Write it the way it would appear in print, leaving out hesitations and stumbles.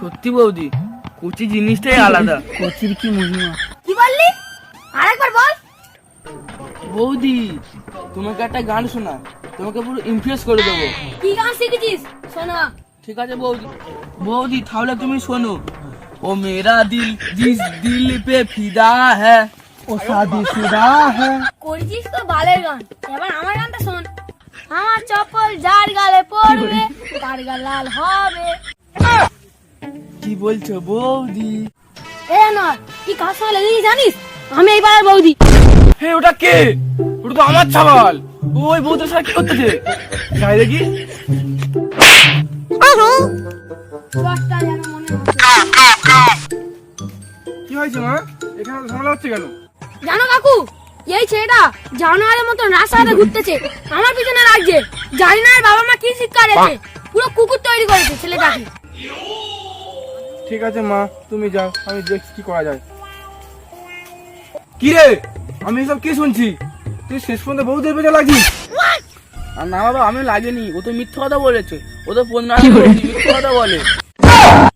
সত্যি বৌদি, কুচি জিনিসটাই আলাদা। কচির কি মহিমা। কি বললি? আরেকবার বল। বৌদি, তোমাকে একটা গান শোনা, তোমাকে পুরো ইমপ্রেস করে দেবো। কি গান শিখেছিস শোনা। ঠিক আছে বৌদি। বৌদি তাহলে তুমি শোনো। ও মেরা দিল জিস দিল পে ফিদা হ্যায়, ও শাদিশুদা হ্যাঁ। করেছিস তো বালের গান, এবার আমার গানটা শোন। আমার চপ্পল যার গালে পড়বে তার গাল লাল হবে। কি বলছো বৌদি? এ না, কি কার সঙ্গে লেগেছিস জানিস? আমি এইবার বৌদি। হে ওটা কে? ওটা তো আমার ছাওয়াল। ওই বৌদির সাথে কি করতেছে? যাই দেখি। দশটা যেন মনে হচ্ছে। কি হয়েছে মা? এখানে ঝামেলা হচ্ছে কেন? জানো কাকু, এই ছেলেটা জানোয়ারের মতো রাস্তাতে ঘুরতেছে, আমার পিছনে লাগছে। জানি না এর বাবা মা কি শিক্ষা দিয়েছে, পুরো কুকুর তৈরি করেছে ছেলেটাকে। ঠিক আছে মা, তুমি যাও, আমি দেখছি কি করা যায়। কি রে, আমি এসব কি শুনছি? তুই শেষ পর্যন্ত বৌদির পেছনে লাগিস? আর না বাবা, আমি লাগেনি, ও তো মিথ্যা কথা বলেছে। ও তো মিথ্যা কথা বলে।